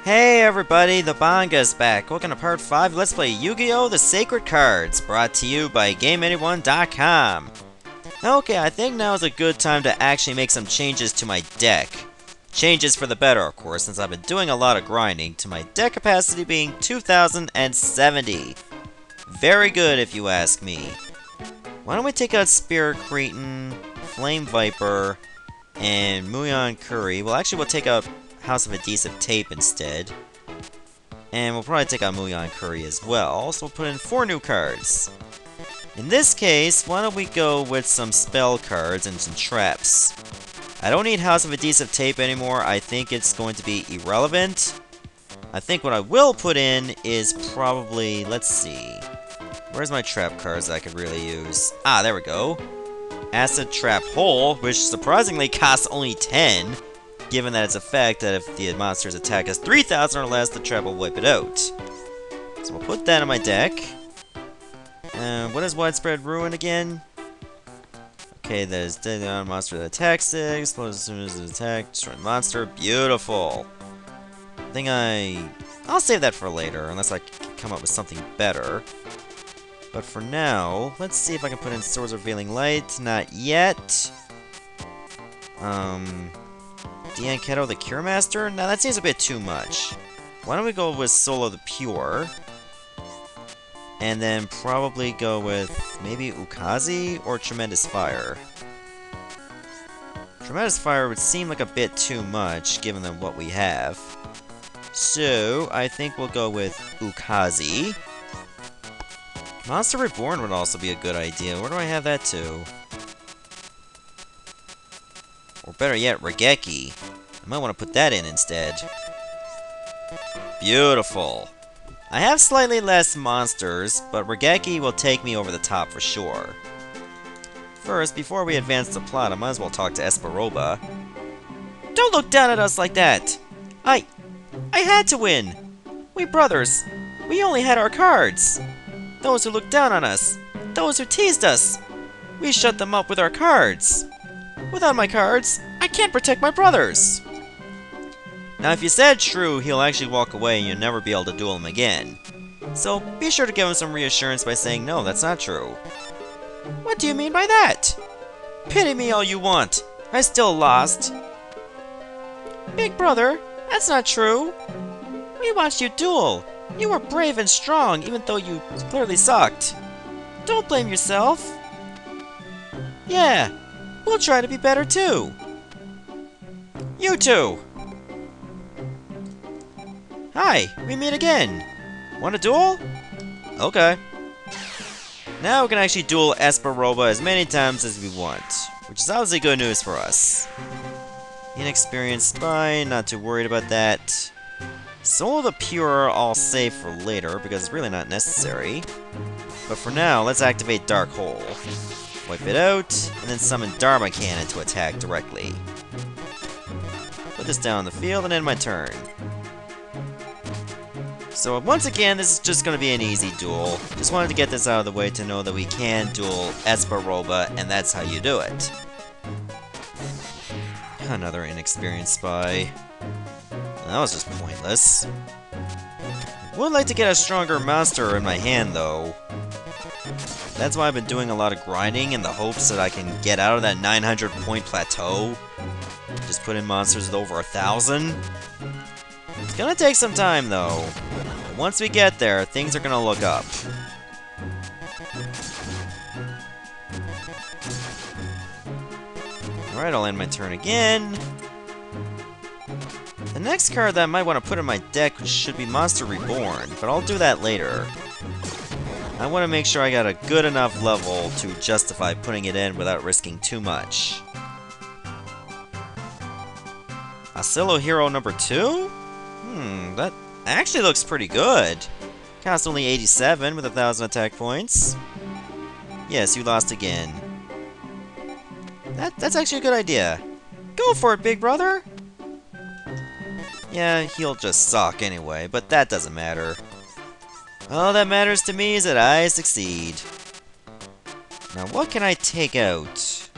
Hey everybody, the Banga's back. Welcome to part 5. Let's play Yu-Gi-Oh! The Sacred Cards, brought to you by GameAnyone.com. Okay, I think now is a good time to actually make some changes to my deck. Changes for the better, of course, since I've been doing a lot of grinding, to my deck capacity being 2070. Very good, if you ask me. Why don't we take out Spirit Cretin, Flame Viper, and Muyon Curry. Well, actually, we'll take out House of Adhesive Tape instead. And we'll probably take out Muyon Curry as well, so we'll put in 4 new cards. In this case, why don't we go with some spell cards and some traps. I don't need House of Adhesive Tape anymore, I think it's going to be irrelevant. I think what I will put in is probably, let's see. Where's my trap cards that I could really use? Ah, there we go. Acid Trap Hole, which surprisingly costs only 10. Given that its effect that if the monster's attack is 3,000 or less, the trap will wipe it out. So we'll put that in my deck. What is Widespread Ruin again? Okay, that is dead on monster that attacks it, explodes as soon as it attacks, destroy the monster. Beautiful! I think I'll save that for later, unless I can come up with something better. But for now, let's see if I can put in Swords of Revealing Light. Not yet. Dian Keto, the Cure Master? Now that seems a bit too much. Why don't we go with Solo the Pure? And then probably go with maybe Ukazi or Tremendous Fire. Tremendous Fire would seem like a bit too much, given what we have. So, I think we'll go with Ukazi. Monster Reborn would also be a good idea. Where do I have that to? Or better yet, Regeki. I might want to put that in instead. Beautiful. I have slightly less monsters, but Regeki will take me over the top for sure. First, before we advance the plot, I might as well talk to Esper Roba. Don't look down at us like that! I had to win! We brothers, we only had our cards! Those who looked down on us, those who teased us, we shut them up with our cards! Without my cards, I can't protect my brothers! Now if you said true, he'll actually walk away and you'll never be able to duel him again. So be sure to give him some reassurance by saying no, that's not true. What do you mean by that? Pity me all you want. I still lost. Big brother, that's not true. We watched you duel. You were brave and strong even though you clearly sucked. Don't blame yourself. Yeah. We'll try to be better too. You two! Hi, we meet again. Want a duel? Okay. Now we can actually duel Esper Roba as many times as we want, which is obviously good news for us. Inexperienced Spy, not too worried about that. Soul of the Pure I'll save for later because it's really not necessary. But for now, let's activate Dark Hole. Wipe it out, and then summon Dharma Cannon to attack directly. Put this down on the field and end my turn. So once again, this is just going to be an easy duel. Just wanted to get this out of the way to know that we can duel Esper Roba, and that's how you do it. Another inexperienced spy. That was just pointless. Would like to get a stronger monster in my hand, though. That's why I've been doing a lot of grinding in the hopes that I can get out of that 900 point plateau. Just put in monsters with over 1,000. It's gonna take some time though. But once we get there, things are gonna look up. Alright, I'll end my turn again. The next card that I might want to put in my deck should be Monster Reborn, but I'll do that later. I want to make sure I got a good enough level to justify putting it in without risking too much. Asilo Hero number 2? That actually looks pretty good. Costs only 87 with 1,000 attack points. Yes, you lost again. That's actually a good idea. Go for it, big brother! Yeah, he'll just suck anyway, but that doesn't matter. All that matters to me is that I succeed. Now, what can I take out?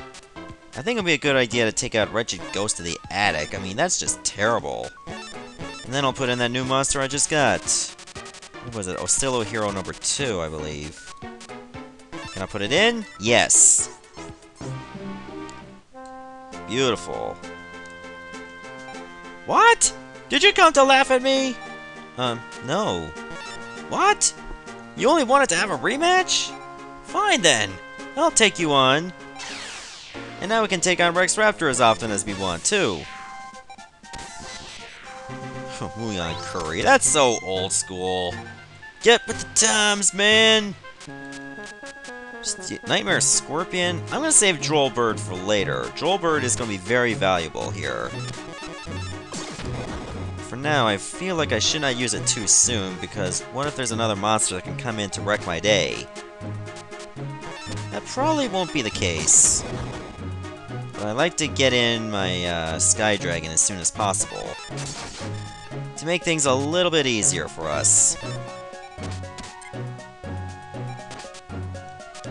I think it'll be a good idea to take out Wretched Ghost of the Attic. I mean, that's just terrible. And then I'll put in that new monster I just got. What was it? Ostillo Hero number 2, I believe. Can I put it in? Yes. Beautiful. What? Did you come to laugh at me? No. What? You only wanted to have a rematch? Fine then. I'll take you on. And now we can take on Rex Raptor as often as we want, too. Muyan Curry, that's so old school. Get with the times, man! Nightmare Scorpion. I'm gonna save Drollbird for later. Drollbird is gonna be very valuable here. For now, I feel like I should not use it too soon, because what if there's another monster that can come in to wreck my day? That probably won't be the case. But I like to get in my Sky Dragon as soon as possible, to make things a little bit easier for us.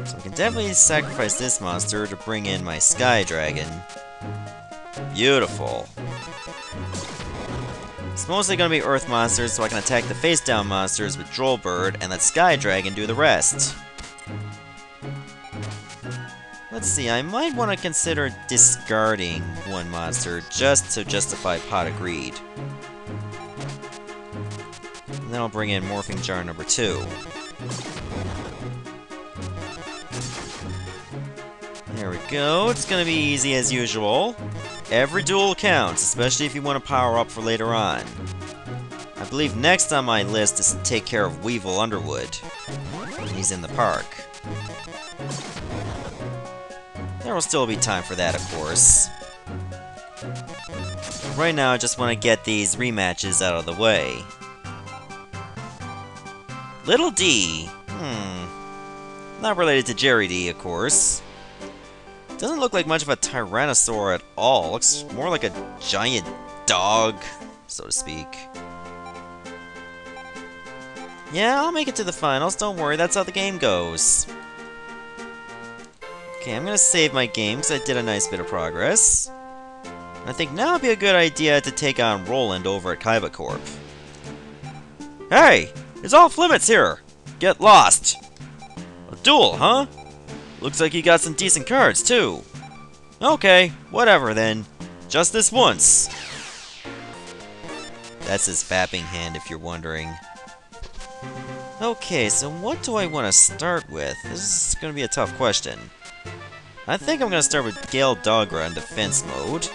So we can definitely sacrifice this monster to bring in my Sky Dragon. Beautiful. It's mostly going to be Earth monsters, so I can attack the face-down monsters with Drollbird and let Sky Dragon do the rest. Let's see, I might want to consider discarding one monster just to justify Pot of Greed. And then I'll bring in Morphing Jar number 2. There we go, it's gonna be easy as usual. Every duel counts, especially if you want to power up for later on. I believe next on my list is to take care of Weevil Underwood. He's in the park. There will still be time for that, of course. Right now, I just want to get these rematches out of the way. Little D. Not related to Jerry D, of course. Doesn't look like much of a Tyrannosaur at all. Looks more like a giant dog, so to speak. Yeah, I'll make it to the finals, don't worry, that's how the game goes. Okay, I'm gonna save my game because I did a nice bit of progress. And I think now would be a good idea to take on Roland over at Kaiba Corp. Hey! It's off limits here! Get lost! A duel, huh? Looks like you got some decent cards, too. Okay, whatever then. Just this once. That's his fapping hand, if you're wondering. Okay, so what do I want to start with? This is going to be a tough question. I think I'm going to start with Gale Dogra in defense mode.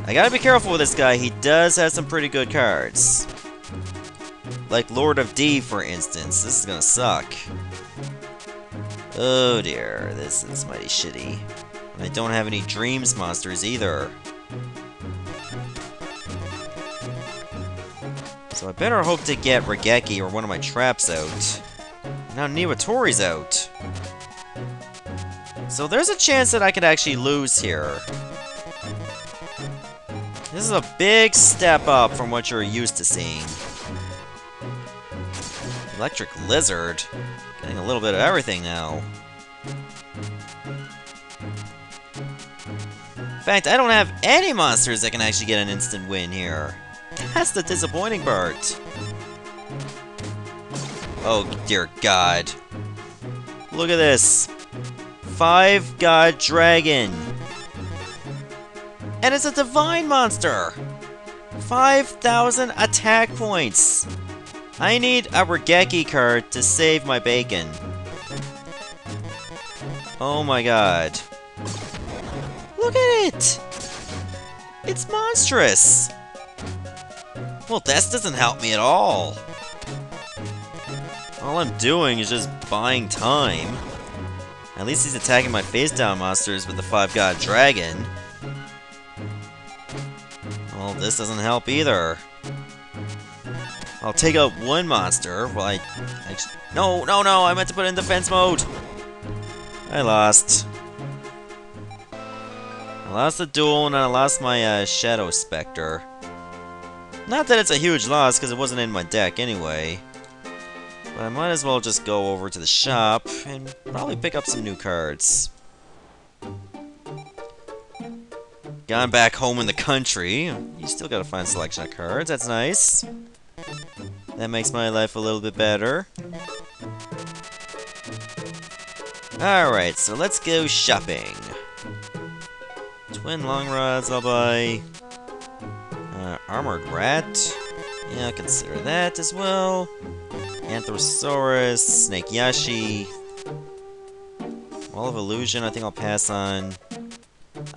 I gotta be careful with this guy, he does have some pretty good cards. Like Lord of D, for instance. This is gonna suck. Oh dear, this is mighty shitty. And I don't have any Dreams monsters either. So I better hope to get Regeki or one of my traps out. Now Niwatori's out. So there's a chance that I could actually lose here. This is a big step up from what you're used to seeing. Electric Lizard. Getting a little bit of everything now. In fact, I don't have any monsters that can actually get an instant win here. That's the disappointing part. Oh, dear God. Look at this. 5-God Dragon. And it's a Divine Monster. 5,000 attack points. I need a Regeki card to save my bacon. Oh my God. Look at it! It's monstrous! Well, this doesn't help me at all. All I'm doing is just buying time. At least he's attacking my face-down monsters with the 5-God Dragon. Well, this doesn't help either. I'll take out one monster while I... Actually, no, I meant to put it in defense mode! I lost. I lost the duel and I lost my Shadow Spectre. Not that it's a huge loss, because it wasn't in my deck anyway. But I might as well just go over to the shop and probably pick up some new cards. gone back home in the country. You still gotta find a selection of cards. That's nice. That makes my life a little bit better. Alright, so let's go shopping. Twin long rods, I'll buy. Armored rat. Yeah, I'll consider that as well. Anthrosaurus, Snake Yashi. Wall of Illusion, I think I'll pass on.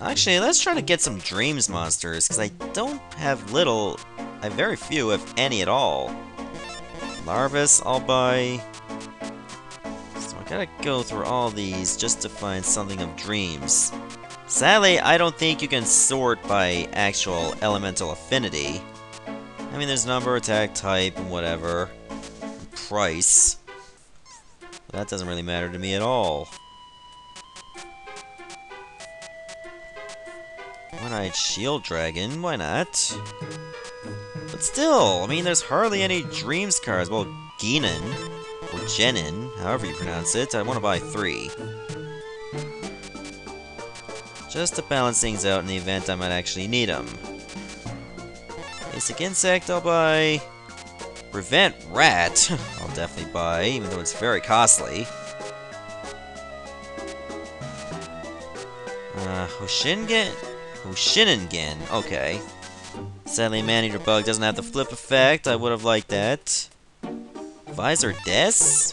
Actually, let's try to get some Dreams monsters, because I don't have I have very few, if any at all. Larvus, I'll buy. So I gotta go through all these just to find something of Dreams. Sadly, I don't think you can sort by actual elemental affinity. I mean, there's number, attack, type, and whatever. And price. But that doesn't really matter to me at all. One-eyed shield dragon, why not? But still, I mean, there's hardly any Dreams cards. Well, Genin, or Genin, however you pronounce it, I want to buy 3. Just to balance things out in the event I might actually need them. Basic insect, I'll buy. Prevent rat, I'll definitely buy, even though it's very costly. Hoshiningen, okay. Sadly, Man-Eater Bug doesn't have the flip effect. I would have liked that. Visor Des?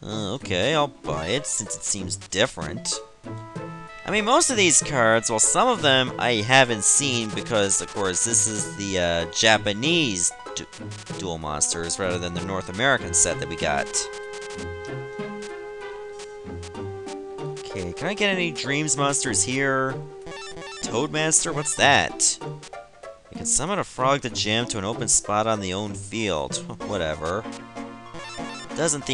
Okay, I'll buy it since it seems different. I mean, most of these cards, well, some of them I haven't seen because, of course, this is the Japanese duel monsters rather than the North American set that we got. Okay, can I get any Dreams monsters here? Toadmaster? What's that? You can summon a frog to jam to an open spot on the own field. Whatever. Doesn't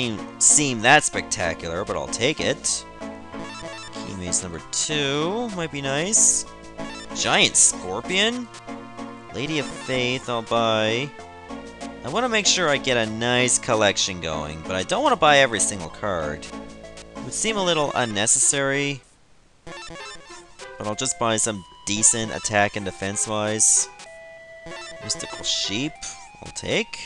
seem that spectacular, but I'll take it. Keymace number 2 might be nice. Giant Scorpion? Lady of Faith, I'll buy. I want to make sure I get a nice collection going, but I don't want to buy every single card. It would seem a little unnecessary, but I'll just buy some decent attack and defense-wise. Mystical Sheep, I'll take.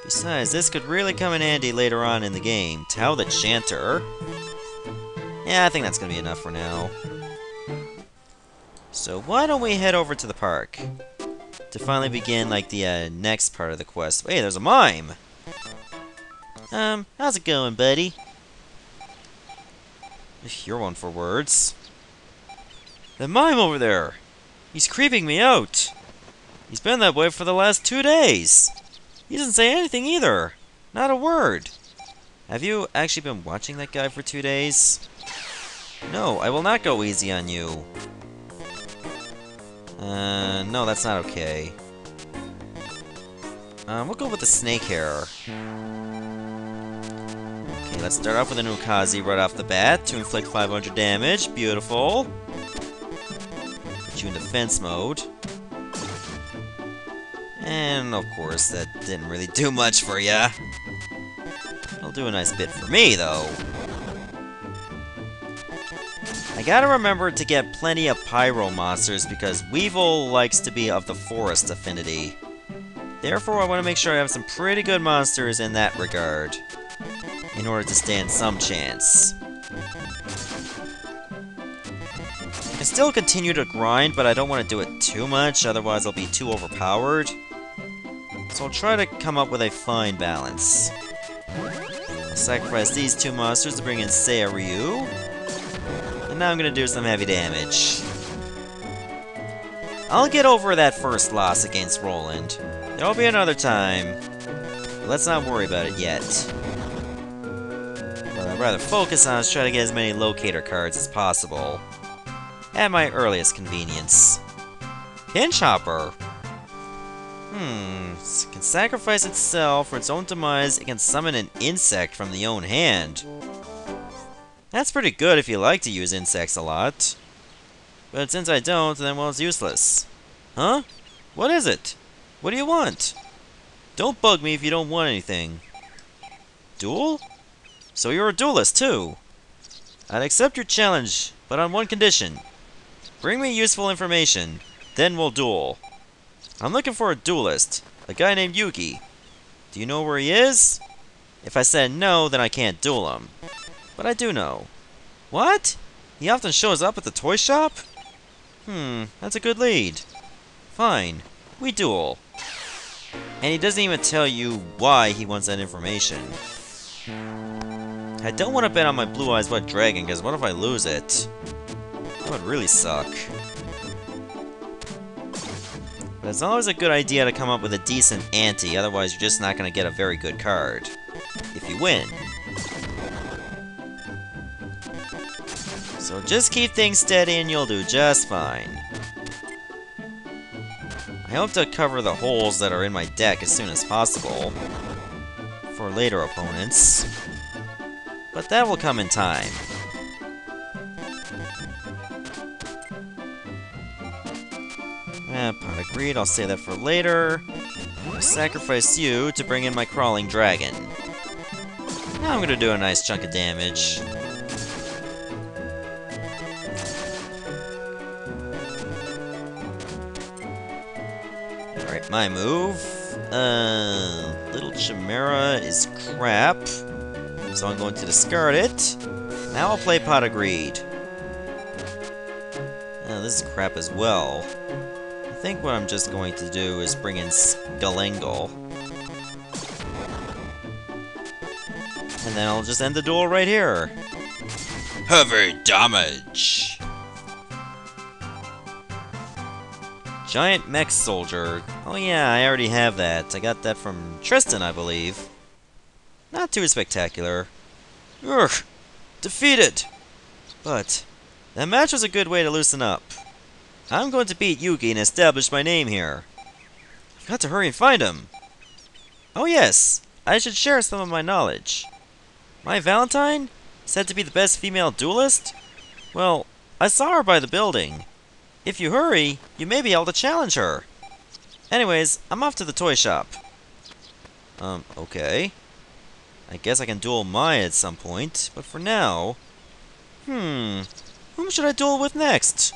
Besides, this could really come in handy later on in the game. Tao the Chanter. Yeah, I think that's gonna be enough for now. So why don't we head over to the park to finally begin, like, the next part of the quest. Hey, there's a mime! How's it going, buddy? You're one for words. The mime over there! He's creeping me out! He's been that way for the last 2 days! He doesn't say anything either! Not a word! Have you actually been watching that guy for 2 days? No, I will not go easy on you. No, that's not okay. We'll go with the snake hair. Okay, let's start off with an Ukazi right off the bat to inflict 500 damage. Beautiful. Put you in defense mode. And, of course, that didn't really do much for ya. It'll do a nice bit for me, though. I gotta remember to get plenty of Pyro monsters because Weevil likes to be of the Forest affinity. Therefore, I want to make sure I have some pretty good monsters in that regard, in order to stand some chance. I can still continue to grind, but I don't want to do it too much, otherwise I'll be too overpowered. So I'll try to come up with a fine balance. I'll sacrifice these 2 monsters to bring in Seiryu. And now I'm gonna do some heavy damage. I'll get over that first loss against Roland. There'll be another time. But let's not worry about it yet. What I'd rather focus on is try to get as many locator cards as possible. At my earliest convenience. Pinch Hopper! It can sacrifice itself for its own demise. It can summon an insect from the own hand. That's pretty good if you like to use insects a lot. But since I don't, then well, it's useless. Huh? What is it? What do you want? Don't bug me if you don't want anything. Duel? So you're a duelist too? I'd accept your challenge, but on one condition. Bring me useful information, then we'll duel. I'm looking for a duelist, a guy named Yugi. Do you know where he is? If I said no, then I can't duel him. But I do know. What? He often shows up at the toy shop? That's a good lead. Fine, we duel. And he doesn't even tell you why he wants that information. I don't want to bet on my Blue Eyes White Dragon, because what if I lose it? That would really suck. But it's always a good idea to come up with a decent ante, otherwise you're just not going to get a very good card. If you win. So just keep things steady and you'll do just fine. I hope to cover the holes that are in my deck as soon as possible. For later opponents. But that will come in time. Pot of Greed, I'll save that for later. I'll sacrifice you to bring in my Crawling Dragon. Now I'm gonna do a nice chunk of damage. Alright, my move. Little Chimera is crap. So I'm going to discard it. Now I'll play Pot of Greed. This is crap as well. I think what I'm just going to do is bring in Skullengel. And then I'll just end the duel right here. Heavy damage! Giant Mech Soldier. Oh yeah, I already have that. I got that from Tristan, I believe. Not too spectacular. Ugh! Defeated! But that match was a good way to loosen up. I'm going to beat Yugi and establish my name here. I've got to hurry and find him. Oh yes, I should share some of my knowledge. My Valentine? Said to be the best female duelist? Well, I saw her by the building. If you hurry, you may be able to challenge her. Anyways, I'm off to the toy shop. Okay. I guess I can duel Maya at some point, but for now... Whom should I duel with next?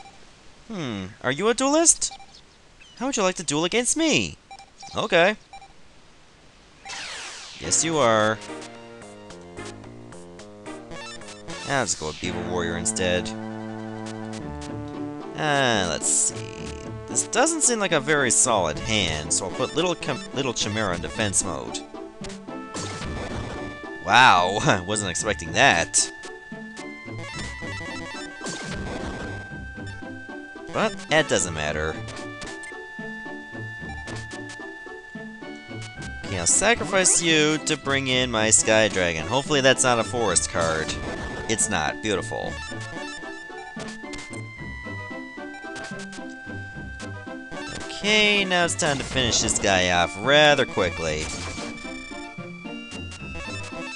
Are you a duelist? How would you like to duel against me? Okay. Yes, you are. I'll just go with Beaver Warrior instead. Let's see. This doesn't seem like a very solid hand, so I'll put Little Chimera in defense mode. Wow, I wasn't expecting that. But that doesn't matter. Okay, I'll sacrifice you to bring in my Sky Dragon. Hopefully that's not a forest card. It's not. Beautiful. Okay, now it's time to finish this guy off rather quickly.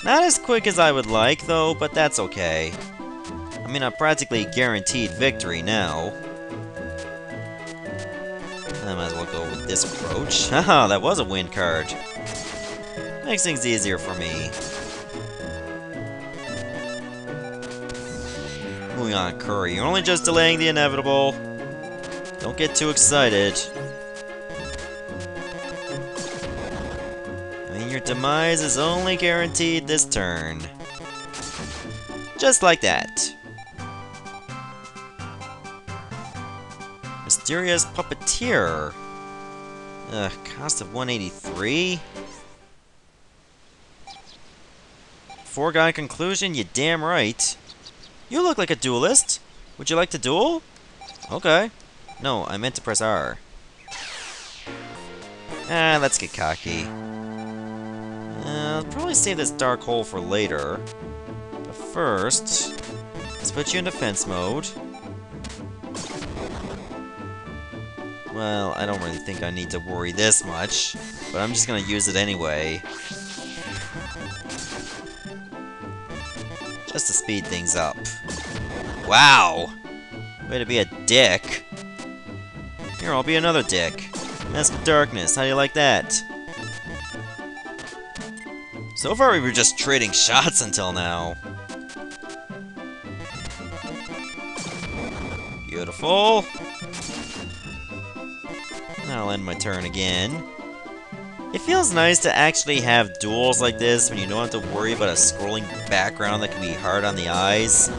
Not as quick as I would like, though, but that's okay. I mean, I'm practically guaranteed victory now. I might as well go with this approach. Haha, that was a win card. Makes things easier for me. Moving on, Curry. You're only just delaying the inevitable. Don't get too excited. I mean, your demise is only guaranteed this turn. Just like that. Mysterious Puppeteer. Cost of 183. Foregone conclusion, you damn right. You look like a duelist. Would you like to duel? Okay. No, I meant to press R. Let's get cocky. I'll probably save this dark hole for later. But first, let's put you in defense mode. Well, I don't really think I need to worry this much, but I'm just gonna use it anyway. Just to speed things up. Wow! Way to be a dick. Here, I'll be another dick. Mask of Darkness, how do you like that? So far we were just trading shots until now. Careful. I'll end my turn again. It feels nice to actually have duels like this when you don't have to worry about a scrolling background that can be hard on the eyes.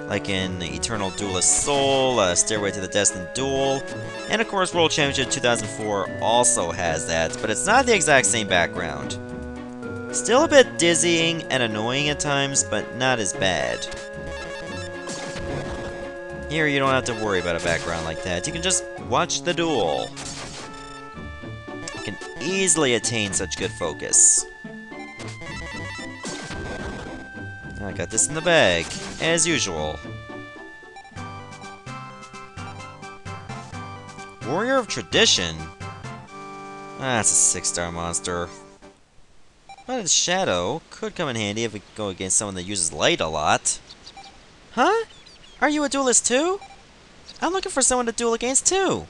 Like in Eternal Duelist Soul, Stairway to the Destined Duel, and of course World Championship 2004 also has that, but it's not the exact same background. Still a bit dizzying and annoying at times, but not as bad. Here you don't have to worry about a background like that, you can just watch the duel. You can easily attain such good focus. I got this in the bag, as usual. Warrior of Tradition? That's a 6-star monster. But its shadow could come in handy if we go against someone that uses light a lot. Huh? Are you a duelist too? I'm looking for someone to duel against too.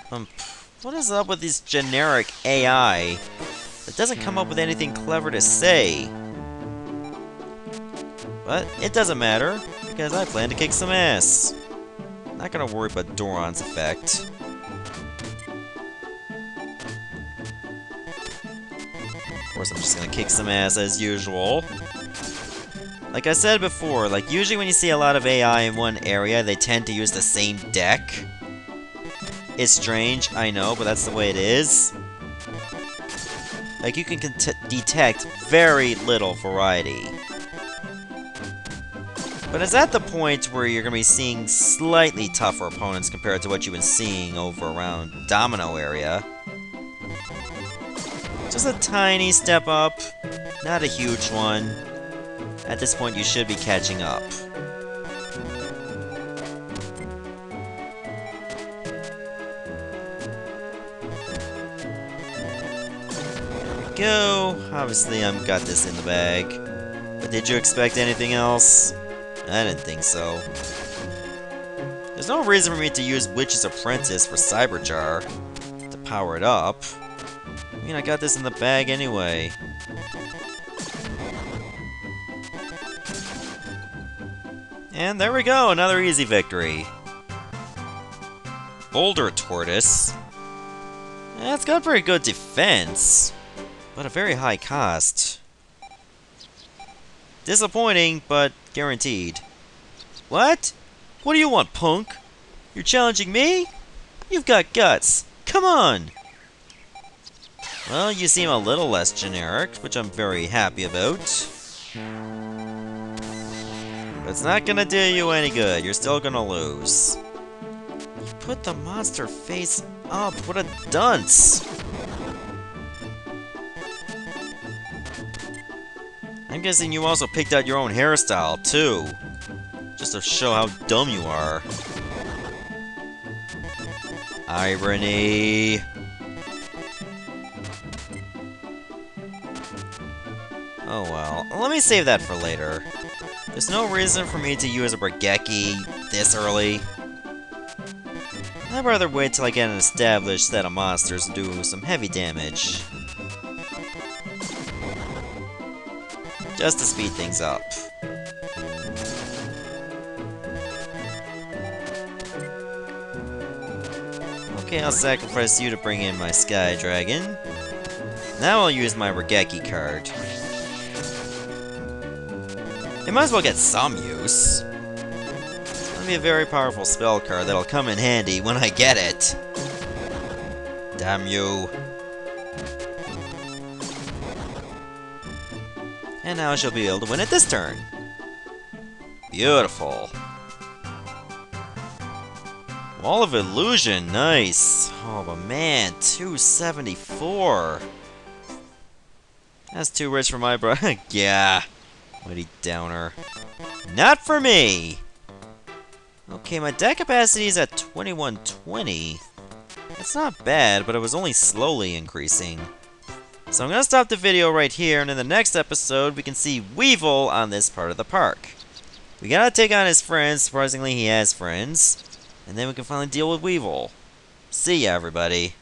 What is up with this generic AI that doesn't come up with anything clever to say? But it doesn't matter, because I plan to kick some ass. Not gonna worry about Doran's effect. Of course, I'm just gonna kick some ass as usual. Like I said before, like usually when you see a lot of AI in one area, they tend to use the same deck. It's strange, I know, but that's the way it is. Like you can detect very little variety. But it's at the point where you're going to be seeing slightly tougher opponents compared to what you've been seeing over around Domino area. Just a tiny step up, not a huge one. At this point you should be catching up. There we go. Obviously I've got this in the bag. But did you expect anything else? I didn't think so. There's no reason for me to use Witch's Apprentice for Cyberjar to power it up. I mean, I got this in the bag anyway. And there we go, another easy victory. Boulder Tortoise. It's got very good defense, but a very high cost. Disappointing, but guaranteed. What? What do you want, punk? You're challenging me? You've got guts. Come on! Well, you seem a little less generic, which I'm very happy about. But it's not gonna do you any good. You're still gonna lose. You put the monster face up. What a dunce! I'm guessing you also picked out your own hairstyle, too. Just to show how dumb you are. Irony. Oh well. Let me save that for later. There's no reason for me to use a Brigeki this early. I'd rather wait till I get an established set of monsters to do some heavy damage. Just to speed things up. Okay, I'll sacrifice you to bring in my Sky Dragon. Now I'll use my Regeki card. It might as well get some use. It's gonna be a very powerful spell card that'll come in handy when I get it. Damn you. And now she'll be able to win it this turn. Beautiful. Wall of Illusion, nice. Oh, but man, 274. That's too rich for my bro. Yeah. Mighty downer. Not for me! Okay, my deck capacity is at 2120. That's not bad, but it was only slowly increasing. So I'm gonna stop the video right here, and in the next episode, we can see Weevil on this part of the park. We gotta take on his friends. Surprisingly, he has friends. And then we can finally deal with Weevil. See ya, everybody.